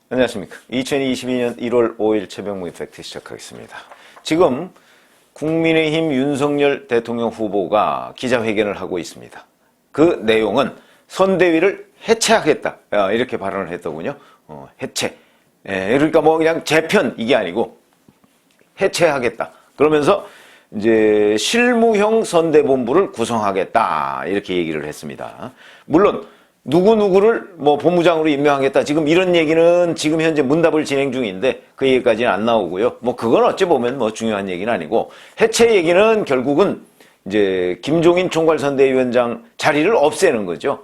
안녕하십니까. 2022년 1월 5일 최병무 이펙트 시작하겠습니다. 지금 국민의힘 윤석열 대통령 후보가 기자회견을 하고 있습니다. 그 내용은 선대위를 해체하겠다 이렇게 발언을 했더군요. 해체. 그러니까 뭐 그냥 재편 이게 아니고 해체하겠다. 그러면서 이제 실무형 선대본부를 구성하겠다 이렇게 얘기를 했습니다. 물론 누구누구를 뭐 본부장으로 임명하겠다. 지금 이런 얘기는 지금 현재 문답을 진행 중인데 그 얘기까지는 안 나오고요. 뭐 그건 어찌 보면 뭐 중요한 얘기는 아니고 해체 얘기는 결국은 이제 김종인 총괄선대위원장 자리를 없애는 거죠.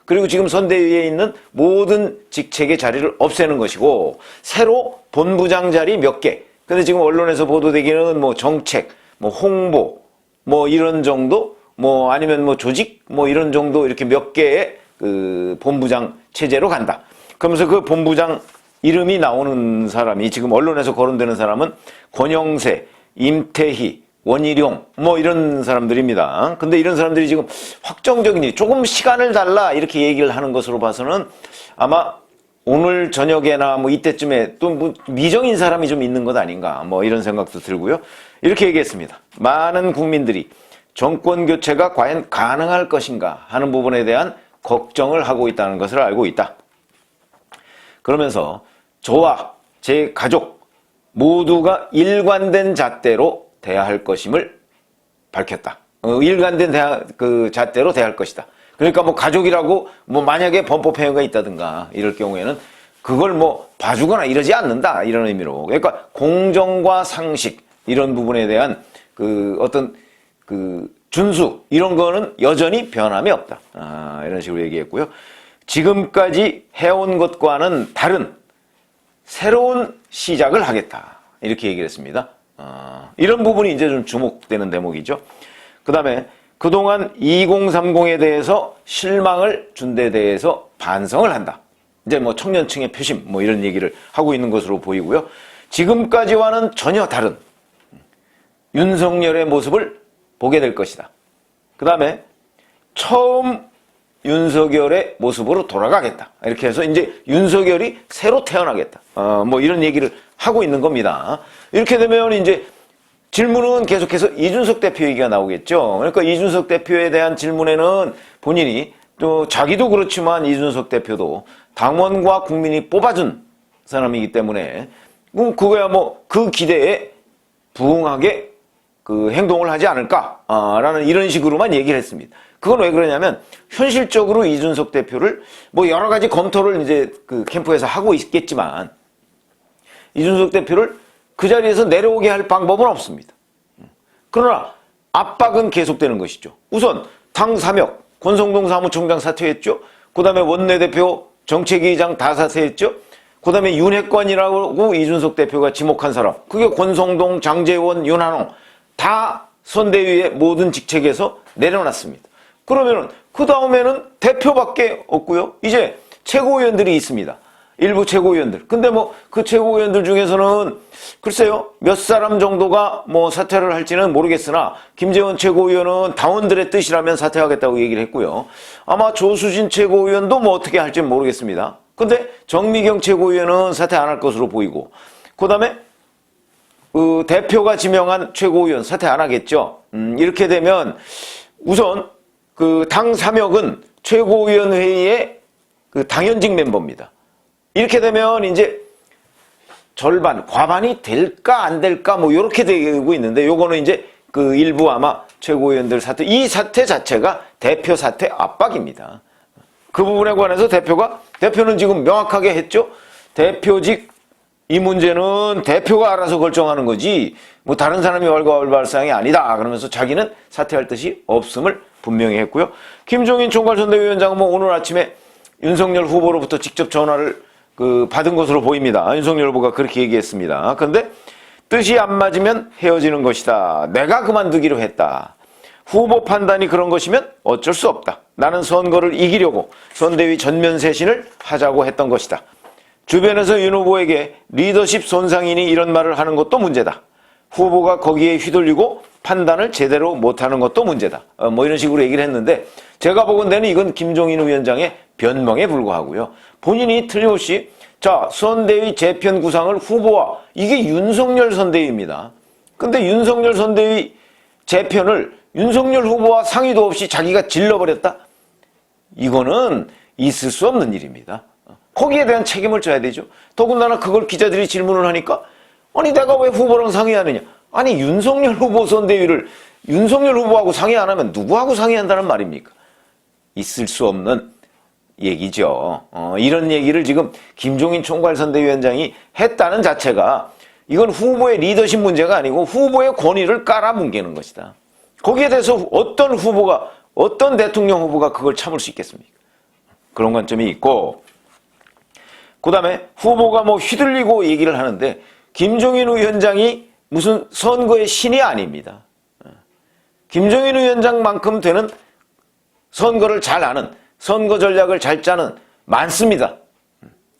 그리고 지금 선대위에 있는 모든 직책의 자리를 없애는 것이고 새로 본부장 자리 몇 개. 근데 지금 언론에서 보도되기는 뭐 정책, 뭐 홍보, 뭐 이런 정도, 뭐 아니면 뭐 조직, 뭐 이런 정도 이렇게 몇 개의 그 본부장 체제로 간다. 그러면서 그 본부장 이름이 나오는 사람이 지금 언론에서 거론되는 사람은 권영세, 임태희, 원희룡 뭐 이런 사람들입니다. 근데 이런 사람들이 지금 확정적이니 조금 시간을 달라 이렇게 얘기를 하는 것으로 봐서는 아마 오늘 저녁에나 뭐 이때쯤에 또 뭐 미정인 사람이 좀 있는 것 아닌가 뭐 이런 생각도 들고요. 이렇게 얘기했습니다. 많은 국민들이 정권 교체가 과연 가능할 것인가 하는 부분에 대한 걱정을 하고 있다는 것을 알고 있다. 그러면서 저와 제 가족 모두가 일관된 잣대로 대할 것임을 밝혔다. 일관된 잣대로 대할 것이다. 그러니까 뭐 가족이라고 뭐 만약에 범법행위가 있다든가 이럴 경우에는 그걸 뭐 봐주거나 이러지 않는다 이런 의미로. 그러니까 공정과 상식 이런 부분에 대한 그 어떤 그 준수 이런 거는 여전히 변함이 없다. 이런 식으로 얘기했고요. 지금까지 해온 것과는 다른 새로운 시작을 하겠다. 이렇게 얘기를 했습니다. 이런 부분이 이제 좀 주목되는 대목이죠. 그 다음에 그동안 2030에 대해서 실망을 준 데 대해서 반성을 한다. 이제 뭐 청년층의 표심 뭐 이런 얘기를 하고 있는 것으로 보이고요. 지금까지와는 전혀 다른 윤석열의 모습을 보게 될 것이다. 그 다음에 처음 윤석열의 모습으로 돌아가겠다. 이렇게 해서 이제 윤석열이 새로 태어나겠다. 뭐 이런 얘기를 하고 있는 겁니다. 이렇게 되면 이제 질문은 계속해서 이준석 대표 얘기가 나오겠죠. 그러니까 이준석 대표에 대한 질문에는 본인이 또 자기도 그렇지만 이준석 대표도 당원과 국민이 뽑아준 사람이기 때문에 그거야 뭐 그 기대에 부응하게 그 행동을 하지 않을까라는 이런 식으로만 얘기를 했습니다. 그건 왜 그러냐면 현실적으로 이준석 대표를 뭐 여러 가지 검토를 이제 그 캠프에서 하고 있겠지만 이준석 대표를 그 자리에서 내려오게 할 방법은 없습니다. 그러나 압박은 계속되는 것이죠. 우선 당 사역 권성동 사무총장 사퇴했죠. 그 다음에 원내대표 정책위의장 다 사퇴했죠. 그 다음에 윤핵관이라고 이준석 대표가 지목한 사람 그게 권성동, 장제원, 윤한홍 다 선대위의 모든 직책에서 내려놨습니다. 그러면은 그 다음에는 대표밖에 없고요. 이제 최고위원들이 있습니다. 일부 최고위원들. 근데 뭐 그 최고위원들 중에서는 글쎄요 몇 사람 정도가 뭐 사퇴를 할지는 모르겠으나 김재원 최고위원은 당원들의 뜻이라면 사퇴하겠다고 얘기를 했고요. 아마 조수진 최고위원도 뭐 어떻게 할지는 모르겠습니다. 근데 정미경 최고위원은 사퇴 안 할 것으로 보이고 그 다음에 그 대표가 지명한 최고위원 사퇴 안 하겠죠. 이렇게 되면 우선 그 당 사역은 최고위원회의의 그 당연직 멤버입니다. 이렇게 되면 이제 절반, 과반이 될까 안 될까 뭐 이렇게 되고 있는데 요거는 이제 그 일부 아마 최고위원들 사퇴, 이 사퇴 자체가 대표 사퇴 압박입니다. 그 부분에 관해서 대표는 지금 명확하게 했죠. 대표직 이 문제는 대표가 알아서 결정하는 거지 뭐 다른 사람이 왈가왈부할 사항이 아니다. 그러면서 자기는 사퇴할 뜻이 없음을 분명히 했고요. 김종인 총괄선대위원장은 뭐 오늘 아침에 윤석열 후보로부터 직접 전화를 받은 것으로 보입니다. 윤석열 후보가 그렇게 얘기했습니다. 그런데 뜻이 안 맞으면 헤어지는 것이다. 내가 그만두기로 했다. 후보 판단이 그런 것이면 어쩔 수 없다. 나는 선거를 이기려고 선대위 전면 쇄신을 하자고 했던 것이다. 주변에서 윤 후보에게 리더십 손상이니 이런 말을 하는 것도 문제다. 후보가 거기에 휘둘리고 판단을 제대로 못하는 것도 문제다. 뭐 이런 식으로 얘기를 했는데 제가 보건대는 이건 김종인 위원장의 변명에 불과하고요. 본인이 틀림없이 자, 선대위 재편 구상을 후보와 이게 윤석열 선대위입니다. 근데 윤석열 선대위 재편을 윤석열 후보와 상의도 없이 자기가 질러버렸다? 이거는 있을 수 없는 일입니다. 거기에 대한 책임을 져야 되죠. 더군다나 그걸 기자들이 질문을 하니까 아니 내가 왜 후보랑 상의하느냐. 아니 윤석열 후보 선대위를 윤석열 후보하고 상의 안 하면 누구하고 상의한다는 말입니까? 있을 수 없는 얘기죠. 이런 얘기를 지금 김종인 총괄선대위원장이 했다는 자체가 이건 후보의 리더십 문제가 아니고 후보의 권위를 깔아뭉개는 것이다. 거기에 대해서 어떤 후보가 어떤 대통령 후보가 그걸 참을 수 있겠습니까? 그런 관점이 있고 그 다음에 후보가 뭐 휘둘리고 얘기를 하는데 김종인 위원장이 무슨 선거의 신이 아닙니다. 김종인 위원장만큼 되는 선거를 잘 아는 선거 전략을 잘 짜는 많습니다.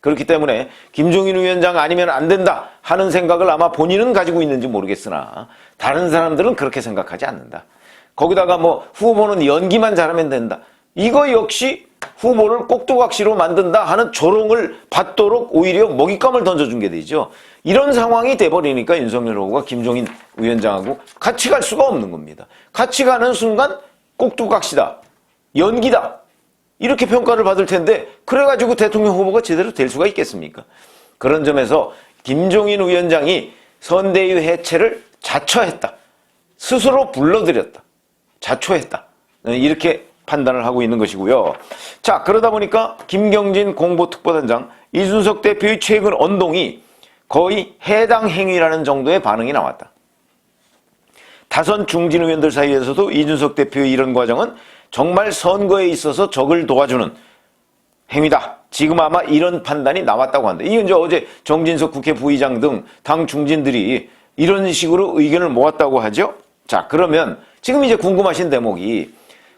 그렇기 때문에 김종인 위원장 아니면 안 된다 하는 생각을 아마 본인은 가지고 있는지 모르겠으나 다른 사람들은 그렇게 생각하지 않는다. 거기다가 뭐 후보는 연기만 잘하면 된다. 이거 역시 후보를 꼭두각시로 만든다 하는 조롱을 받도록 오히려 먹잇감을 던져준 게 되죠. 이런 상황이 돼버리니까 윤석열 후보가 김종인 위원장하고 같이 갈 수가 없는 겁니다. 같이 가는 순간 꼭두각시다. 연기다. 이렇게 평가를 받을 텐데 그래가지고 대통령 후보가 제대로 될 수가 있겠습니까? 그런 점에서 김종인 위원장이 선대위 해체를 자처했다. 스스로 불러들였다. 자초했다. 이렇게 판단을 하고 있는 것이고요. 자, 그러다 보니까 김경진 공보특보단장, 이준석 대표의 최근 언동이 거의 해당 행위라는 정도의 반응이 나왔다. 다선 중진 의원들 사이에서도 이준석 대표의 이런 과정은 정말 선거에 있어서 적을 도와주는 행위다. 지금 아마 이런 판단이 나왔다고 한다. 이건 이제 어제 정진석 국회 부의장 등 당 중진들이 이런 식으로 의견을 모았다고 하죠. 자, 그러면 지금 이제 궁금하신 대목이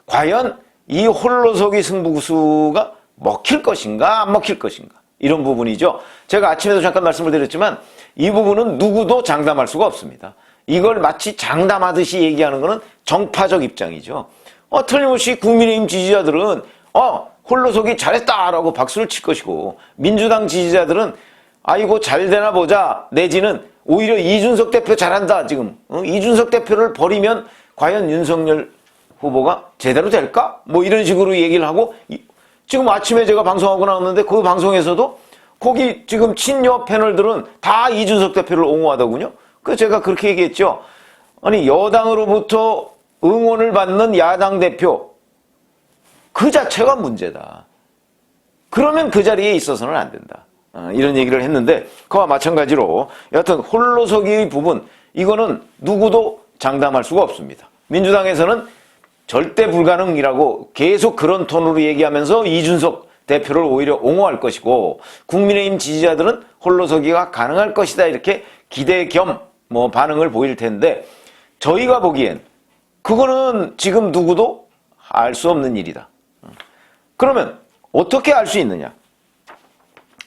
과연 이 홀로서기 승부수가 먹힐 것인가 안 먹힐 것인가 이런 부분이죠. 제가 아침에도 잠깐 말씀을 드렸지만 이 부분은 누구도 장담할 수가 없습니다. 이걸 마치 장담하듯이 얘기하는 것은 정파적 입장이죠. 틀림없이 국민의힘 지지자들은 홀로서기 잘했다라고 박수를 칠 것이고 민주당 지지자들은 아이고 잘 되나 보자 내지는 오히려 이준석 대표 잘한다 지금 이준석 대표를 버리면 과연 윤석열 후보가 제대로 될까? 뭐 이런 식으로 얘기를 하고 지금 아침에 제가 방송하고 나왔는데 그 방송에서도 거기 지금 친여 패널들은 다 이준석 대표를 옹호하더군요. 그래서 제가 그렇게 얘기했죠. 아니 여당으로부터 응원을 받는 야당 대표 그 자체가 문제다. 그러면 그 자리에 있어서는 안 된다. 이런 얘기를 했는데 그와 마찬가지로 여하튼 홀로서기의 부분 이거는 누구도 장담할 수가 없습니다. 민주당에서는 절대 불가능이라고 계속 그런 톤으로 얘기하면서 이준석 대표를 오히려 옹호할 것이고 국민의힘 지지자들은 홀로서기가 가능할 것이다 이렇게 기대 겸 뭐 반응을 보일 텐데 저희가 보기엔 그거는 지금 누구도 알 수 없는 일이다. 그러면 어떻게 알 수 있느냐?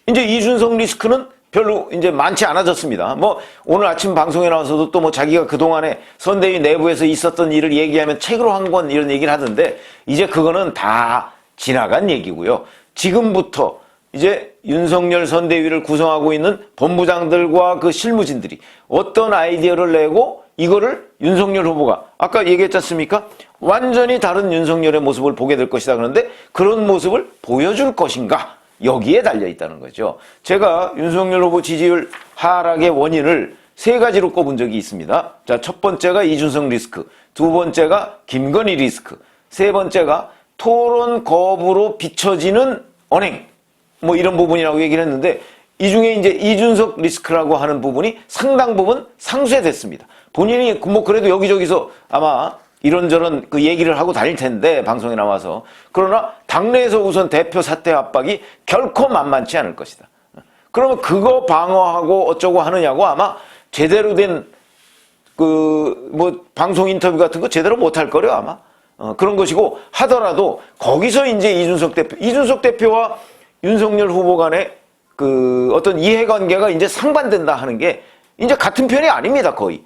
이제 이준석 리스크는 별로 이제 많지 않아졌습니다. 뭐 오늘 아침 방송에 나와서도 또 뭐 자기가 그동안에 선대위 내부에서 있었던 일을 얘기하면 책으로 한 권 이런 얘기를 하던데 이제 그거는 다 지나간 얘기고요. 지금부터 이제 윤석열 선대위를 구성하고 있는 본부장들과 그 실무진들이 어떤 아이디어를 내고 이거를 윤석열 후보가 아까 얘기했지 않습니까? 완전히 다른 윤석열의 모습을 보게 될 것이다. 그런데 그런 모습을 보여줄 것인가? 여기에 달려있다는 거죠. 제가 윤석열 후보 지지율 하락의 원인을 세 가지로 꼽은 적이 있습니다. 자, 첫 번째가 이준석 리스크, 두 번째가 김건희 리스크, 세 번째가 토론 거부로 비춰지는 언행, 뭐 이런 부분이라고 얘기를 했는데 이 중에 이제 이준석 리스크라고 하는 부분이 상당 부분 상쇄됐습니다. 본인이 뭐 그래도 여기저기서 아마 이런저런 그 얘기를 하고 다닐 텐데 방송에 나와서 그러나 당내에서 우선 대표 사퇴 압박이 결코 만만치 않을 것이다. 그러면 그거 방어하고 어쩌고 하느냐고 아마 제대로 된 그 뭐 방송 인터뷰 같은 거 제대로 못할 거려 아마 그런 것이고 하더라도 거기서 이제 이준석 대표와 윤석열 후보 간의 그 어떤 이해관계가 이제 상반된다 하는 게 이제 같은 편이 아닙니다 거의.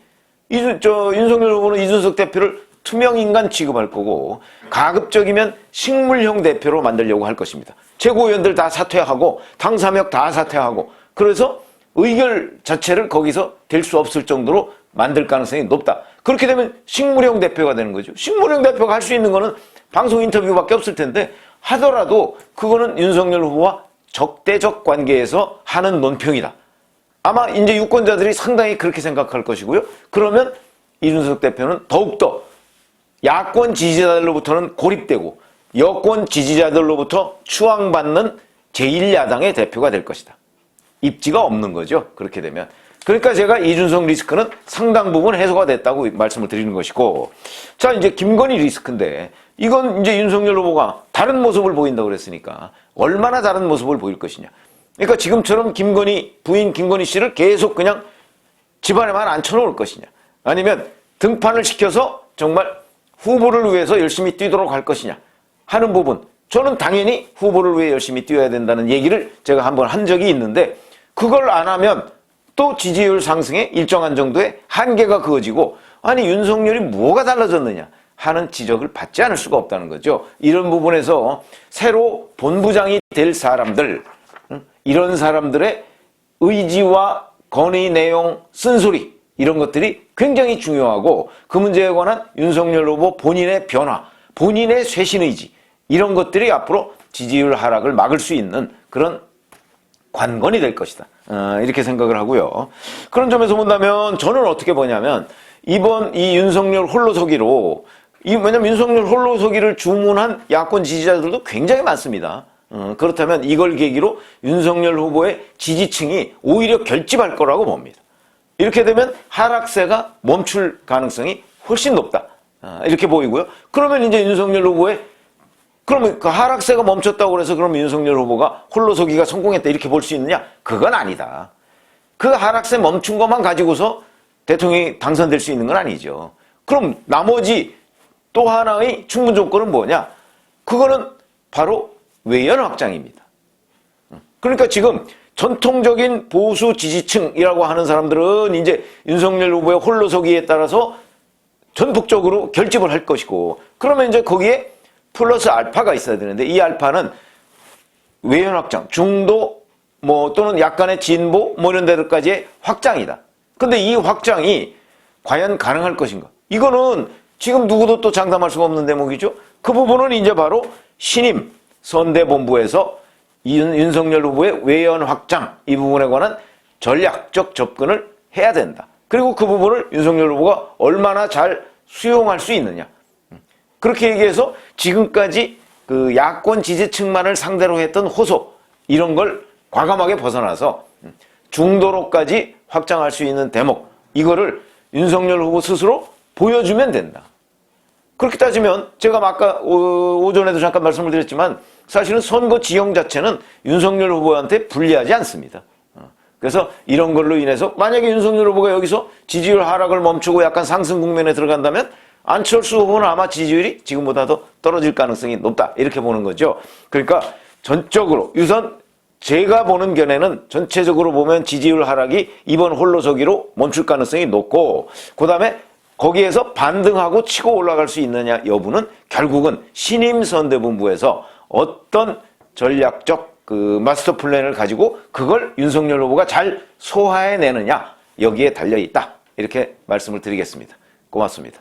윤석열 후보는 이준석 대표를 투명 인간 취급할 거고, 가급적이면 식물형 대표로 만들려고 할 것입니다. 최고위원들 다 사퇴하고 당사역 다 사퇴하고, 그래서 의결 자체를 거기서 될 수 없을 정도로 만들 가능성이 높다. 그렇게 되면 식물형 대표가 되는 거죠. 식물형 대표가 할 수 있는 거는 방송 인터뷰밖에 없을 텐데, 하더라도 그거는 윤석열 후보와 적대적 관계에서 하는 논평이다. 아마 이제 유권자들이 상당히 그렇게 생각할 것이고요. 그러면 이준석 대표는 더욱더 야권 지지자들로부터는 고립되고 여권 지지자들로부터 추앙받는 제1야당의 대표가 될 것이다. 입지가 없는 거죠. 그렇게 되면. 그러니까 제가 이준석 리스크는 상당 부분 해소가 됐다고 말씀을 드리는 것이고, 자, 이제 김건희 리스크인데, 이건 이제 윤석열 후보가 다른 모습을 보인다고 그랬으니까 얼마나 다른 모습을 보일 것이냐. 그러니까 지금처럼 김건희 부인 김건희 씨를 계속 그냥 집안에만 앉혀놓을 것이냐, 아니면 등판을 시켜서 정말 후보를 위해서 열심히 뛰도록 할 것이냐 하는 부분, 저는 당연히 후보를 위해 열심히 뛰어야 된다는 얘기를 제가 한번 한 적이 있는데, 그걸 안 하면 또 지지율 상승에 일정한 정도의 한계가 그어지고, 아니 윤석열이 뭐가 달라졌느냐 하는 지적을 받지 않을 수가 없다는 거죠. 이런 부분에서 새로 본부장이 될 사람들, 이런 사람들의 의지와 건의 내용, 쓴소리, 이런 것들이 굉장히 중요하고, 그 문제에 관한 윤석열 후보 본인의 변화, 본인의 쇄신의지, 이런 것들이 앞으로 지지율 하락을 막을 수 있는 그런 관건이 될 것이다. 이렇게 생각을 하고요. 그런 점에서 본다면 저는 어떻게 보냐면, 이번 이 윤석열 홀로서기로, 왜냐면 윤석열 홀로서기를 주문한 야권 지지자들도 굉장히 많습니다. 그렇다면 이걸 계기로 윤석열 후보의 지지층이 오히려 결집할 거라고 봅니다. 이렇게 되면 하락세가 멈출 가능성이 훨씬 높다. 이렇게 보이고요. 그러면 이제 윤석열 후보의, 그러면 그 하락세가 멈췄다고 그래서 그러면 윤석열 후보가 홀로서기가 성공했다 이렇게 볼 수 있느냐? 그건 아니다. 그 하락세 멈춘 것만 가지고서 대통령이 당선될 수 있는 건 아니죠. 그럼 나머지 또 하나의 충분 조건은 뭐냐? 그거는 바로 외연 확장입니다. 그러니까 지금 전통적인 보수 지지층이라고 하는 사람들은 이제 윤석열 후보의 홀로서기에 따라서 전폭적으로 결집을 할 것이고, 그러면 이제 거기에 플러스 알파가 있어야 되는데, 이 알파는 외연 확장, 중도 또는 약간의 진보 이런 데들까지의 확장이다. 근데 이 확장이 과연 가능할 것인가? 이거는 지금 누구도 또 장담할 수가 없는 대목이죠. 그 부분은 이제 바로 신임 선대본부에서 윤석열 후보의 외연 확장, 이 부분에 관한 전략적 접근을 해야 된다. 그리고 그 부분을 윤석열 후보가 얼마나 잘 수용할 수 있느냐. 그렇게 얘기해서 지금까지 그 야권 지지층만을 상대로 했던 호소, 이런 걸 과감하게 벗어나서 중도로까지 확장할 수 있는 대목, 이거를 윤석열 후보 스스로 보여주면 된다. 그렇게 따지면 제가 아까 오전에도 잠깐 말씀을 드렸지만, 사실은 선거 지형 자체는 윤석열 후보한테 불리하지 않습니다. 그래서 이런 걸로 인해서 만약에 윤석열 후보가 여기서 지지율 하락을 멈추고 약간 상승 국면에 들어간다면 안철수 후보는 아마 지지율이 지금보다 더 떨어질 가능성이 높다, 이렇게 보는 거죠. 그러니까 전적으로 우선 제가 보는 견해는 전체적으로 보면 지지율 하락이 이번 홀로서기로 멈출 가능성이 높고, 그 다음에 거기에서 반등하고 치고 올라갈 수 있느냐 여부는 결국은 신임 선대본부에서 어떤 전략적 그 마스터 플랜을 가지고 그걸 윤석열 후보가 잘 소화해내느냐, 여기에 달려있다, 이렇게 말씀을 드리겠습니다. 고맙습니다.